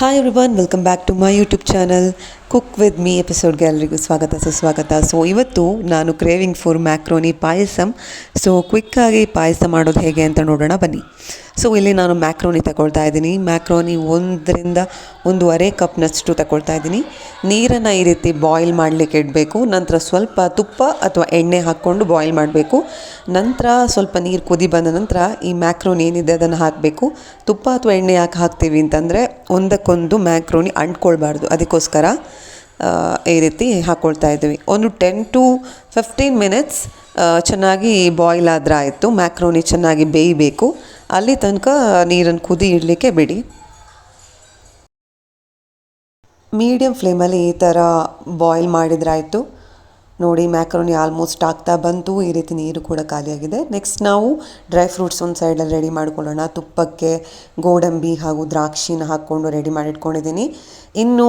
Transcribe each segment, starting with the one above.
Hi everyone, welcome back to my YouTube channel cook with me ಎಪಿಸೋಡ್ಗೆ ಎಲ್ಲರಿಗೂ ಸ್ವಾಗತ ಸುಸ್ವಾಗತ. ಸೊ ಇವತ್ತು ನಾನು craving for macaroni payasam. So ಕ್ವಿಕ್ಕಾಗಿ ಪಾಯಸ ಮಾಡೋದು ಹೇಗೆ ಅಂತ ನೋಡೋಣ ಬನ್ನಿ. ಸೊ ಇಲ್ಲಿ ನಾನು ಮ್ಯಾಕ್ರೋನಿ ತಗೊಳ್ತಾ ಇದ್ದೀನಿ. ಮ್ಯಾಕ್ರೋನಿ 1.5 ಕಪ್ನಷ್ಟು ತಗೊಳ್ತಾ ಇದ್ದೀನಿ. ನೀರನ್ನು ಈ ರೀತಿ ಬಾಯ್ಲ್ ಮಾಡಲಿಕ್ಕೆ ಇಡಬೇಕು. ನಂತರ ಸ್ವಲ್ಪ ತುಪ್ಪ ಅಥವಾ ಎಣ್ಣೆ ಹಾಕ್ಕೊಂಡು ಬಾಯ್ಲ್ ಮಾಡಬೇಕು. ನಂತರ ಸ್ವಲ್ಪ ನೀರು ಕುದಿ ಬಂದ ನಂತರ ಈ ಮ್ಯಾಕ್ರೋನಿ ಏನಿದೆ ಅದನ್ನು ಹಾಕಬೇಕು. ತುಪ್ಪ ಅಥವಾ ಎಣ್ಣೆ ಯಾಕೆ ಹಾಕ್ತೀವಿ ಅಂತಂದರೆ ಒಂದಕ್ಕೊಂದು ಮ್ಯಾಕ್ರೋನಿ ಅಂಟ್ಕೊಳ್ಬಾರ್ದು, ಅದಕ್ಕೋಸ್ಕರ ಈ ರೀತಿ ಹಾಕ್ಕೊಳ್ತಾ ಇದ್ದೀವಿ. ಒಂದು 10 to 15 ಮಿನಿಟ್ಸ್ ಚೆನ್ನಾಗಿ ಬಾಯ್ಲ್ ಆದರೆ ಆಯಿತು. ಮ್ಯಾಕ್ರೋನಿ ಚೆನ್ನಾಗಿ ಬೇಯಬೇಕು, ಅಲ್ಲಿ ತನಕ ನೀರನ್ನು ಕುದಿ ಇಡಲಿಕ್ಕೆ ಬಿಡಿ. ಮೀಡಿಯಮ್ ಫ್ಲೇಮಲ್ಲಿ ಈ ಥರ ಬಾಯ್ಲ್ ಮಾಡಿದ್ರಾಯಿತು. ನೋಡಿ, ಮ್ಯಾಕ್ರೋನಿ ಆಲ್ಮೋಸ್ಟ್ ಆಗ್ತಾ ಬಂತು. ಈ ರೀತಿ ನೀರು ಕೂಡ ಖಾಲಿಯಾಗಿದೆ. ನೆಕ್ಸ್ಟ್ ನಾವು ಡ್ರೈ ಫ್ರೂಟ್ಸ್ ಒಂದು ಸೈಡಲ್ಲಿ ರೆಡಿ ಮಾಡ್ಕೊಳ್ಳೋಣ. ತುಪ್ಪಕ್ಕೆ ಗೋಡಂಬಿ ಹಾಗೂ ದ್ರಾಕ್ಷಿನ ಹಾಕ್ಕೊಂಡು ರೆಡಿ ಮಾಡಿಟ್ಕೊಂಡಿದ್ದೀನಿ. ಇನ್ನು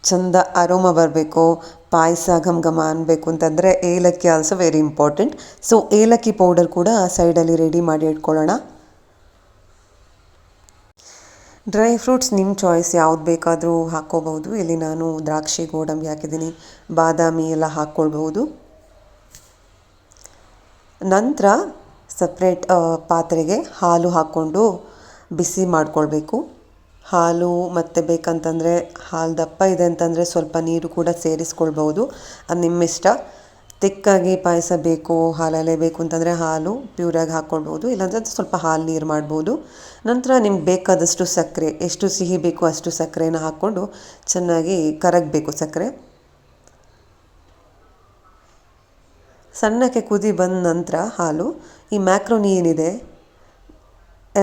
ಚಂದ ಅರೋಮ ಬರಬೇಕು, ಪಾಯಸ ಘಮ ಘಮ ಅನ್ನಬೇಕು ಅಂತಂದರೆ ಏಲಕ್ಕಿ ಆಲ್ಸೋ ವೆರಿ ಇಂಪಾರ್ಟೆಂಟ್. ಸೊ ಏಲಕ್ಕಿ ಪೌಡರ್ ಕೂಡ ಆ ಸೈಡಲ್ಲಿ ರೆಡಿ ಮಾಡಿ ಇಟ್ಕೊಳ್ಳೋಣ. ಡ್ರೈ ಫ್ರೂಟ್ಸ್ ನಿಮ್ಮ ಚಾಯ್ಸ್, ಯಾವ್ದು ಬೇಕಾದರೂ ಹಾಕ್ಕೋಬಹುದು. ಇಲ್ಲಿ ನಾನು ದ್ರಾಕ್ಷಿ ಗೋಡಂಬಿ ಹಾಕಿದ್ದೀನಿ, ಬಾದಾಮಿ ಎಲ್ಲ ಹಾಕ್ಕೊಳ್ಬಹುದು. ನಂತರ ಸಪ್ರೇಟ್ ಪಾತ್ರೆಗೆ ಹಾಲು ಹಾಕ್ಕೊಂಡು ಬಿಸಿ ಮಾಡಿಕೊಳ್ಬೇಕು. ಹಾಲು ಮತ್ತು ಬೇಕಂತಂದರೆ ಹಾಲು ದಪ್ಪ ಇದೆ ಅಂತಂದರೆ ಸ್ವಲ್ಪ ನೀರು ಕೂಡ ಸೇರಿಸ್ಕೊಳ್ಬೋದು, ಅದು ನಿಮ್ಮಿಷ್ಟ. ತಿಕ್ಕಾಗಿ ಪಾಯಸ ಬೇಕು, ಹಾಲಲ್ಲೇ ಬೇಕು ಅಂತಂದರೆ ಹಾಲು ಪ್ಯೂರಾಗಿ ಹಾಕ್ಕೊಳ್ಬೋದು, ಇಲ್ಲಾಂದರೆ ಸ್ವಲ್ಪ ಹಾಲು ನೀರು ಮಾಡ್ಬೋದು. ನಂತರ ನಿಮ್ಗೆ ಬೇಕಾದಷ್ಟು ಸಕ್ಕರೆ, ಎಷ್ಟು ಸಿಹಿ ಬೇಕು ಅಷ್ಟು ಸಕ್ಕರೆನ ಹಾಕ್ಕೊಂಡು ಚೆನ್ನಾಗಿ ಕರಗಬೇಕು ಸಕ್ಕರೆ. ಸಣ್ಣಕ್ಕೆ ಕುದಿ ಬಂದ ನಂತರ ಹಾಲು, ಈ ಮ್ಯಾಕ್ರೋನಿ ಏನಿದೆ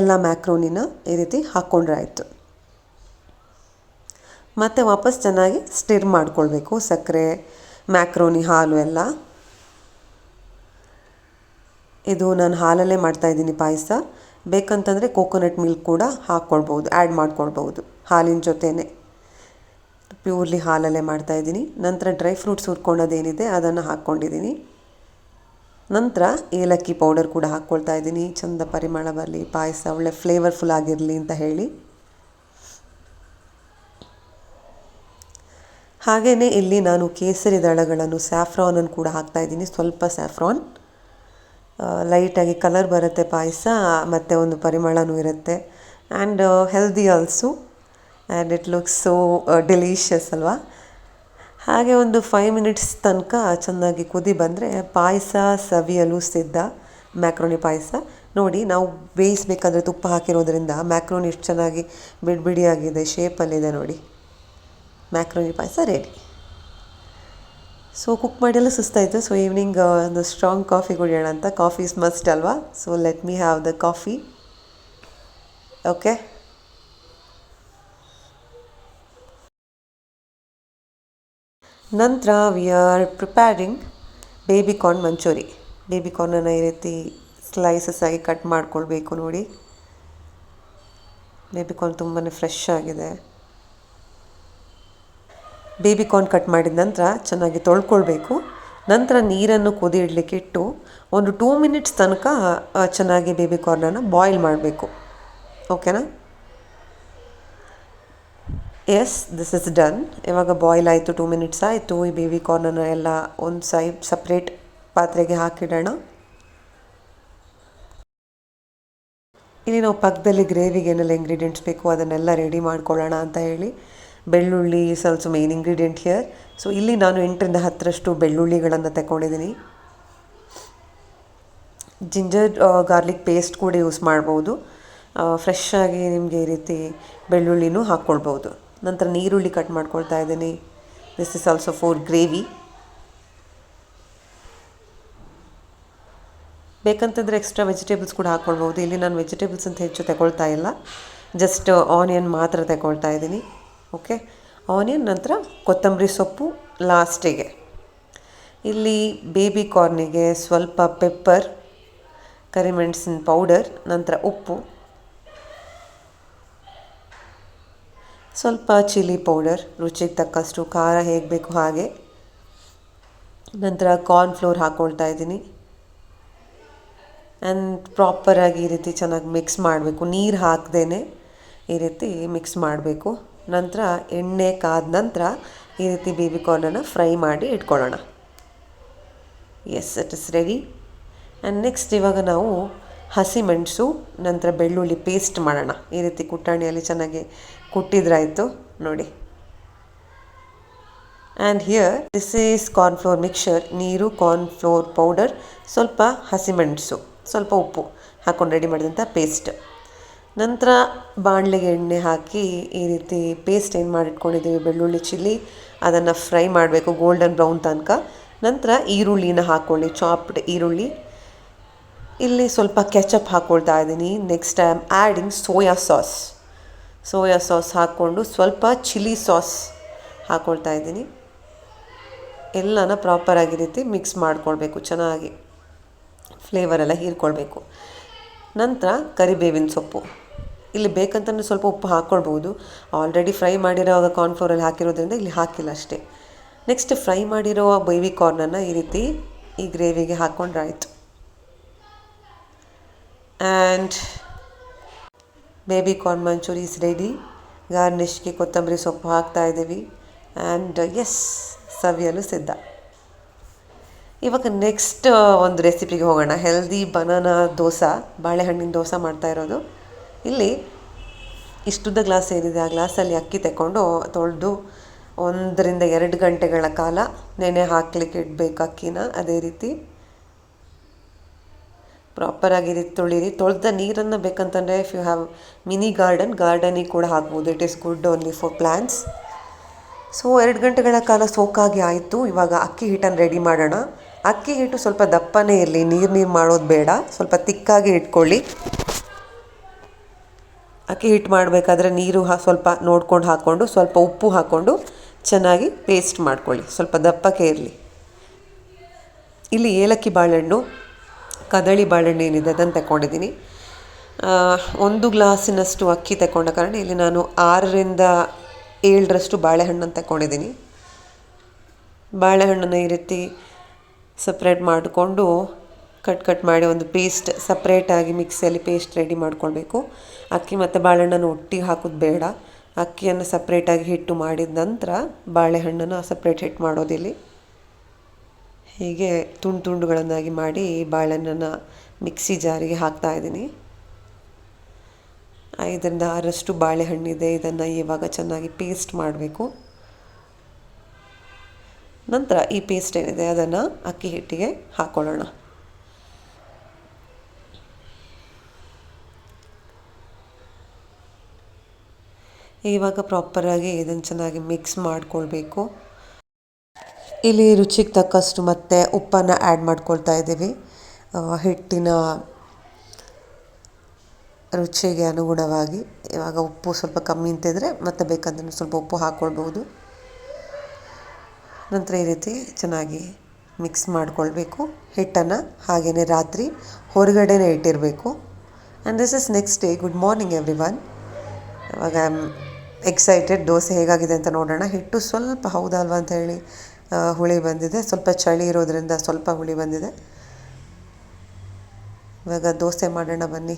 ಎಲ್ಲ ಮ್ಯಾಕ್ರೋನಿನ ಈ ರೀತಿ ಹಾಕ್ಕೊಂಡ್ರೆ ಆಯಿತು. ಮತ್ತು ವಾಪಸ್ ಚೆನ್ನಾಗಿ ಸ್ಟಿರ್ ಮಾಡಿಕೊಳ್ಬೇಕು ಸಕ್ಕರೆ, ಮ್ಯಾಕ್ರೋನಿ, ಹಾಲು ಎಲ್ಲ. ಇದು ನಾನು ಹಾಲಲ್ಲೇ ಮಾಡ್ತಾಯಿದ್ದೀನಿ ಪಾಯಸ. ಬೇಕಂತಂದರೆ ಕೋಕೋನಟ್ ಮಿಲ್ಕ್ ಕೂಡ ಹಾಕ್ಕೊಳ್ಬೋದು, ಆ್ಯಡ್ ಮಾಡ್ಕೊಳ್ಬೋದು ಹಾಲಿನ ಜೊತೆನೇ. ಪ್ಯೂರ್ಲಿ ಹಾಲಲ್ಲೇ ಮಾಡ್ತಾಯಿದ್ದೀನಿ. ನಂತರ ಡ್ರೈ ಫ್ರೂಟ್ಸ್ ಹುರ್ಕೊಳ್ಳೋದೇನಿದೆ ಅದನ್ನು ಹಾಕ್ಕೊಂಡಿದ್ದೀನಿ. ನಂತರ ಏಲಕ್ಕಿ ಪೌಡರ್ ಕೂಡ ಹಾಕ್ಕೊಳ್ತಾ ಇದ್ದೀನಿ, ಚಂದ ಪರಿಮಳ ಬರಲಿ, ಪಾಯಸ ಒಳ್ಳೆ ಫ್ಲೇವರ್ಫುಲ್ ಆಗಿರಲಿ ಅಂತ ಹೇಳಿ. ಹಾಗೆಯೇ ಇಲ್ಲಿ ನಾನು ಕೇಸರಿ ದಳಗಳನ್ನು, ಸ್ಯಾಫ್ರಾನನ್ನು ಕೂಡ ಹಾಕ್ತಾಯಿದ್ದೀನಿ. ಸ್ವಲ್ಪ ಸ್ಯಾಫ್ರಾನ್, ಲೈಟಾಗಿ ಕಲರ್ ಬರುತ್ತೆ ಪಾಯಸ, ಮತ್ತು ಒಂದು ಪರಿಮಳನೂ ಇರುತ್ತೆ. And healthy also, and it looks so delicious ಅಲ್ವಾ. ಹಾಗೆ ಒಂದು 5 ಮಿನಿಟ್ಸ್ ತನಕ ಚೆನ್ನಾಗಿ ಕುದಿ ಬಂದರೆ ಪಾಯಸ ಸವಿಯಲು ಸಿದ್ಧ. ಮ್ಯಾಕ್ರೋನಿ ಪಾಯಸ ನೋಡಿ, ನಾವು ಬೇಯಿಸಬೇಕಾದ್ರೆ ತುಪ್ಪ ಹಾಕಿರೋದ್ರಿಂದ ಮ್ಯಾಕ್ರೋನಿ ಎಷ್ಟು ಚೆನ್ನಾಗಿ ಬಿಡಿಯಾಗಿದೆ, ಶೇಪಲ್ಲಿದೆ ನೋಡಿ. Macaroni payasa ready. So cook ಮಾಡಿಯೆಲ್ಲ ಸುಸ್ತಾಯಿತು. ಸೊ ಈವ್ನಿಂಗ್ ಒಂದು ಸ್ಟ್ರಾಂಗ್ ಕಾಫಿ ಕುಡಿಯೋಣ ಅಂತ. ಕಾಫಿ ಇಸ್ ಮಸ್ಟ್ ಅಲ್ವಾ. So let me have the coffee. Okay, ನಂತರ we are preparing baby corn Manchurian. Baby ಕಾರ್ನನ್ನು ಈ ರೀತಿ ಸ್ಲೈಸಸ್ ಆಗಿ ಕಟ್ ಮಾಡ್ಕೊಳ್ಬೇಕು. ನೋಡಿ, ಬೇಬಿ ಕಾರ್ನ್ ತುಂಬಾ ಫ್ರೆಶ್ ಆಗಿದೆ. ಬೇಬಿ ಕಾರ್ನ್ ಕಟ್ ಮಾಡಿದ ನಂತರ ಚೆನ್ನಾಗಿ ತೊಳ್ಕೊಳ್ಬೇಕು. ನಂತರ ನೀರನ್ನು ಕುದಿ ಇಡಲಿಕ್ಕೆ ಇಟ್ಟು ಒಂದು 2 ಮಿನಿಟ್ಸ್ ತನಕ ಚೆನ್ನಾಗಿ ಬೇಬಿ ಕಾರ್ನನ್ನು ಬಾಯ್ಲ್ ಮಾಡಬೇಕು. ಓಕೆನಾ? Yes, this is done. ಇವಾಗ ಬಾಯ್ಲ್ ಆಯಿತು, 2 ಮಿನಿಟ್ಸ್ ಆಯಿತು. ಈ ಬೇಬಿ ಕಾರ್ನನ್ನು ಎಲ್ಲ ಒಂದು ಸೈಡ್ ಸಪ್ರೇಟ್ ಪಾತ್ರೆಗೆ ಹಾಕಿಡೋಣ. ಇಲ್ಲಿ ನಾವು ಪಕ್ಕದಲ್ಲಿ ಗ್ರೇವಿಗೆ ಏನೆಲ್ಲ ಇಂಗ್ರೀಡಿಯೆಂಟ್ಸ್ ಬೇಕು ಅದನ್ನೆಲ್ಲ ರೆಡಿ ಮಾಡ್ಕೊಳ್ಳೋಣ ಅಂತ ಹೇಳಿ. ಬೆಳ್ಳುಳ್ಳಿ is also main ingredient here. So ಇಲ್ಲಿ ನಾನು 8ರಿಂದ 10ರಷ್ಟು ಬೆಳ್ಳುಳ್ಳಿಗಳನ್ನು ತಗೊಂಡಿದ್ದೀನಿ. ಜಿಂಜರ್ ಗಾರ್ಲಿಕ್ ಪೇಸ್ಟ್ ಕೂಡ ಯೂಸ್ ಮಾಡ್ಬೋದು. ಫ್ರೆಶ್ ಆಗಿ ನಿಮಗೆ ಈ ರೀತಿ ಬೆಳ್ಳುಳ್ಳಿನೂ ಹಾಕ್ಕೊಳ್ಬೋದು. ನಂತರ ನೀರುಳ್ಳಿ ಕಟ್ ಮಾಡ್ಕೊಳ್ತಾ ಇದ್ದೀನಿ. This is also for gravy. ಬೇಕಂತಂದರೆ ಎಕ್ಸ್ಟ್ರಾ ವೆಜಿಟೇಬಲ್ಸ್ ಕೂಡ ಹಾಕ್ಕೊಳ್ಬೋದು. ಇಲ್ಲಿ ನಾನು ವೆಜಿಟೇಬಲ್ಸ್ ಅಂತ ಹೆಚ್ಚು ತಗೊಳ್ತಾ ಇಲ್ಲ, ಜಸ್ಟ್ ಆನಿಯನ್ ಮಾತ್ರ ತಗೊಳ್ತಾ ಇದ್ದೀನಿ. ಓಕೆ, ಆನಿಯನ್, ನಂತರ ಕೊತ್ತಂಬರಿ ಸೊಪ್ಪು ಲಾಸ್ಟಿಗೆ. ಇಲ್ಲಿ ಬೇಬಿ ಕಾರ್ನಿಗೆ ಸ್ವಲ್ಪ ಪೆಪ್ಪರ್, ಕರಿಮೆಣಸಿನ ಪೌಡರ್, ನಂತರ ಉಪ್ಪು, ಸ್ವಲ್ಪ ಚಿಲ್ಲಿ ಪೌಡರ್, ರುಚಿಗೆ ತಕ್ಕಷ್ಟು, ಖಾರ ಹೇಗೆ ಬೇಕು ಹಾಗೆ. ನಂತರ ಕಾರ್ನ್ಫ್ಲೋರ್ ಹಾಕ್ಕೊಳ್ತಾ ಇದ್ದೀನಿ. ಆ್ಯಂಡ್ ಪ್ರಾಪರಾಗಿ ಈ ರೀತಿ ಚೆನ್ನಾಗಿ ಮಿಕ್ಸ್ ಮಾಡಬೇಕು, ನೀರು ಹಾಕ್ದೇ ಈ ರೀತಿ ಮಿಕ್ಸ್ ಮಾಡಬೇಕು. ನಂತರ ಎಣ್ಣೆ ಕಾದ ನಂತರ ಈ ರೀತಿ ಬೇಬಿ ಕಾರ್ನನ್ನು ಫ್ರೈ ಮಾಡಿ ಇಟ್ಕೊಳ್ಳೋಣ. Yes, it is ready. And next ಇವಾಗ ನಾವು ಹಸಿಮೆಣಸು ನಂತರ ಬೆಳ್ಳುಳ್ಳಿ ಪೇಸ್ಟ್ ಮಾಡೋಣ. ಈ ರೀತಿ ಕುಟ್ಟಾಣಿಯಲ್ಲಿ ಚೆನ್ನಾಗಿ ಕುಟ್ಟಿದ್ರಾಯಿತು ನೋಡಿ. And here this is cornflour mixture. ನೀರು, ಕಾರ್ನ್ಫ್ಲೋರ್ ಪೌಡರ್, ಸ್ವಲ್ಪ ಹಸಿಮೆಣಸು, ಸ್ವಲ್ಪ ಉಪ್ಪು ಹಾಕ್ಕೊಂಡು ರೆಡಿ ಮಾಡಿದಂಥ ಪೇಸ್ಟ್. ನಂತರ ಬಾಣಲೆಗೆ ಎಣ್ಣೆ ಹಾಕಿ ಈ ರೀತಿ ಪೇಸ್ಟ್ ಏನು ಮಾಡಿಟ್ಕೊಂಡಿದ್ದೀವಿ ಬೆಳ್ಳುಳ್ಳಿ ಚಿಲ್ಲಿ ಅದನ್ನು ಫ್ರೈ ಮಾಡಬೇಕು ಗೋಲ್ಡನ್ ಬ್ರೌನ್ ತನಕ. ನಂತರ ಈರುಳ್ಳಿನ ಹಾಕ್ಕೊಳ್ಳಿ, ಚಾಪ್ಡ್ ಈರುಳ್ಳಿ. ಇಲ್ಲಿ ಸ್ವಲ್ಪ ಕೆಚಪ್ ಹಾಕ್ಕೊಳ್ತಾ ಇದ್ದೀನಿ. Next I am adding soya sauce ಹಾಕ್ಕೊಂಡು ಸ್ವಲ್ಪ ಚಿಲ್ಲಿ ಸಾಸ್ ಹಾಕ್ಕೊಳ್ತಾ ಇದ್ದೀನಿ. ಎಲ್ಲನ ಪ್ರಾಪರಾಗಿ ರೀತಿ ಮಿಕ್ಸ್ ಮಾಡ್ಕೊಳ್ಬೇಕು, ಚೆನ್ನಾಗಿ ಫ್ಲೇವರೆಲ್ಲ ಹೀರ್ಕೊಳ್ಬೇಕು. ನಂತರ ಕರಿಬೇವಿನ ಸೊಪ್ಪು, ಇಲ್ಲಿ ಬೇಕಂತಂದರೆ ಸ್ವಲ್ಪ ಉಪ್ಪು ಹಾಕ್ಕೊಳ್ಬೋದು. ಆಲ್ರೆಡಿ ಫ್ರೈ ಮಾಡಿರೋವಾಗ ಕಾರ್ನ್ಫ್ಲೋರಲ್ಲಿ ಹಾಕಿರೋದ್ರಿಂದ ಇಲ್ಲಿ ಹಾಕಿಲ್ಲ ಅಷ್ಟೇ. ನೆಕ್ಸ್ಟ್ ಫ್ರೈ ಮಾಡಿರೋ ಬೇಬಿ ಕಾರ್ನನ್ನು ಈ ರೀತಿ ಈ ಗ್ರೇವಿಗೆ ಹಾಕ್ಕೊಂಡ್ರೆ ಆಯಿತು. And baby corn Manchurian is ready. ಗಾರ್ನಿಷ್ಗೆ ಕೊತ್ತಂಬರಿ ಸೊಪ್ಪು ಹಾಕ್ತಾಯಿದ್ದೀವಿ. ಆ್ಯಂಡ್ ಎಸ್, ಸವಿಯಲು ಸಿದ್ಧ. ಇವಾಗ ನೆಕ್ಸ್ಟ್ ಒಂದು ರೆಸಿಪಿಗೆ ಹೋಗೋಣ. ಹೆಲ್ದಿ ಬನಾನಾ ದೋಸೆ, ಬಾಳೆಹಣ್ಣಿನ ದೋಸೆ ಮಾಡ್ತಾ ಇರೋದು. ಇಲ್ಲಿ ಇಷ್ಟುದ್ದ ಗ್ಲಾಸ್ ಏನಿದೆ ಆ ಗ್ಲಾಸಲ್ಲಿ ಅಕ್ಕಿ ತಗೊಂಡು ತೊಳೆದು 1 ರಿಂದ 2 ಗಂಟೆಗಳ ಕಾಲ ನೆನೆ ಹಾಕ್ಲಿಕ್ಕೆ ಇಡಬೇಕು ಅಕ್ಕಿನ. ಅದೇ ರೀತಿ ಪ್ರಾಪರಾಗಿ ರೀತಿ ತೊಳಿರಿ. ತೊಳೆದ ನೀರನ್ನು ಬೇಕಂತಂದರೆ ಇಫ್ ಯು ಹ್ಯಾವ್ ಮಿನಿ ಗಾರ್ಡನಿಗೆ ಕೂಡ ಹಾಕ್ಬೋದು. It is good only for plants. So 2 ಗಂಟೆಗಳ ಕಾಲ ಸೋಕಾಗಿ ಆಯಿತು. ಇವಾಗ ಅಕ್ಕಿ ಹಿಟ್ಟನ್ನು ರೆಡಿ ಮಾಡೋಣ. ಅಕ್ಕಿ ಹಿಟ್ಟು ಸ್ವಲ್ಪ ದಪ್ಪನೇ ಇರಲಿ, ನೀರು ಮಾಡೋದು ಬೇಡ, ಸ್ವಲ್ಪ ತಿಕ್ಕಾಗಿ ಇಟ್ಕೊಳ್ಳಿ. ಅಕ್ಕಿ ಹಿಟ್ಟು ಮಾಡಬೇಕಾದ್ರೆ ನೀರು ಸ್ವಲ್ಪ ನೋಡ್ಕೊಂಡು ಹಾಕ್ಕೊಂಡು ಸ್ವಲ್ಪ ಉಪ್ಪು ಹಾಕ್ಕೊಂಡು ಚೆನ್ನಾಗಿ ಪೇಸ್ಟ್ ಮಾಡ್ಕೊಳ್ಳಿ. ಸ್ವಲ್ಪ ದಪ್ಪಕ್ಕೆ ಇರಲಿ. ಇಲ್ಲಿ ಏಲಕ್ಕಿ ಬಾಳೆಹಣ್ಣು, ಕದಳಿ ಬಾಳೆಹಣ್ಣು ಏನಿದೆ ಅದನ್ನು ತಗೊಂಡಿದ್ದೀನಿ. 1 ಗ್ಲಾಸಿನಷ್ಟು ಅಕ್ಕಿ ತಗೊಂಡ ಕಾರಣ ಇಲ್ಲಿ ನಾನು 6 ರಿಂದ 7 ಬಾಳೆಹಣ್ಣನ್ನು ತಗೊಂಡಿದ್ದೀನಿ. ಬಾಳೆಹಣ್ಣನ್ನು ಈ ರೀತಿ ಸಪ್ರೇಟ್ ಮಾಡಿಕೊಂಡು ಕಟ್ ಮಾಡಿ ಒಂದು ಪೇಸ್ಟ್ ಸಪ್ರೇಟಾಗಿ ಮಿಕ್ಸಿಯಲ್ಲಿ ಪೇಸ್ಟ್ ರೆಡಿ ಮಾಡ್ಕೊಳ್ಬೇಕು. ಅಕ್ಕಿ ಮತ್ತು ಬಾಳೆಹಣ್ಣನ್ನು ಒಟ್ಟಿಗೆ ಹಾಕೋದು ಬೇಡ. ಅಕ್ಕಿಯನ್ನು ಸಪ್ರೇಟಾಗಿ ಹಿಟ್ಟು ಮಾಡಿದ ನಂತರ ಬಾಳೆಹಣ್ಣನ್ನು ಸಪ್ರೇಟ್ ಹಿಟ್ಟು ಮಾಡೋದಿಲ್ಲಿ. ಹೀಗೆ ತುಂಡುಗಳನ್ನಾಗಿ ಮಾಡಿ ಬಾಳೆಹಣ್ಣನ್ನು ಮಿಕ್ಸಿ ಜಾರಿಗೆ ಹಾಕ್ತಾಯಿದ್ದೀನಿ. 5 ರಿಂದ 6 ಬಾಳೆಹಣ್ಣಿದೆ. ಇದನ್ನು ಇವಾಗ ಚೆನ್ನಾಗಿ ಪೇಸ್ಟ್ ಮಾಡಬೇಕು. ನಂತರ ಈ ಪೇಸ್ಟ್ ಏನಿದೆ ಅದನ್ನು ಅಕ್ಕಿ ಹಿಟ್ಟಿಗೆ ಹಾಕ್ಕೊಳ್ಳೋಣ. ಇವಾಗ ಪ್ರಾಪರಾಗಿ ಇದನ್ನು ಚೆನ್ನಾಗಿ ಮಿಕ್ಸ್ ಮಾಡಿಕೊಳ್ಬೇಕು. ಇಲ್ಲಿ ರುಚಿಗೆ ತಕ್ಕಷ್ಟು ಮತ್ತೆ ಉಪ್ಪನ್ನು ಆ್ಯಡ್ ಮಾಡ್ಕೊಳ್ತಾ ಇದ್ದೀವಿ. ಹಿಟ್ಟಿನ ರುಚಿಗೆ ಅನುಗುಣವಾಗಿ. ಇವಾಗ ಉಪ್ಪು ಸ್ವಲ್ಪ ಕಮ್ಮಿ ಅಂತಿದ್ರೆ ಮತ್ತೆ ಬೇಕಂದ್ರೆ ಸ್ವಲ್ಪ ಉಪ್ಪು ಹಾಕ್ಕೊಳ್ಬೋದು. ನಂತರ ಈ ರೀತಿ ಚೆನ್ನಾಗಿ ಮಿಕ್ಸ್ ಮಾಡಿಕೊಳ್ಬೇಕು ಹಿಟ್ಟನ್ನು. ಹಾಗೆಯೇ ರಾತ್ರಿ ಹೊರಗಡೆನೇ ಇಟ್ಟಿರಬೇಕು. And this is next day. Good morning everyone. ಇವಾಗ ಐ ಆಮ್ ಎಕ್ಸೈಟೆಡ್. ದೋಸೆ ಹೇಗಾಗಿದೆ ಅಂತ ನೋಡೋಣ. ಹಿಟ್ಟು ಸ್ವಲ್ಪ ಹೌದಲ್ವ ಅಂತ ಹೇಳಿ ಹುಳಿ ಬಂದಿದೆ. ಸ್ವಲ್ಪ ಚಳಿ ಇರೋದ್ರಿಂದ ಸ್ವಲ್ಪ ಹುಳಿ ಬಂದಿದೆ. ಇವಾಗ ದೋಸೆ ಮಾಡೋಣ ಬನ್ನಿ.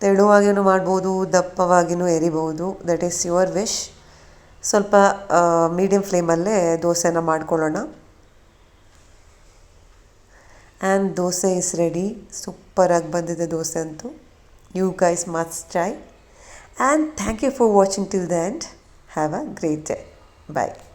ತೆಳುವಾಗಿಯೂ ಮಾಡ್ಬೋದು, ದಪ್ಪವಾಗಿಯೂ ಎರಿಬೋದು. That is your wish. ಸ್ವಲ್ಪ ಮೀಡಿಯಮ್ ಫ್ಲೇಮಲ್ಲೇ ದೋಸೆನ ಮಾಡ್ಕೊಳ್ಳೋಣ. And dosa is ready. ಸೂಪರಾಗಿ ಬಂದಿದೆ ದೋಸೆ ಅಂತೂ. You guys must try. And thank you for watching till the end. Have a great day. Bye.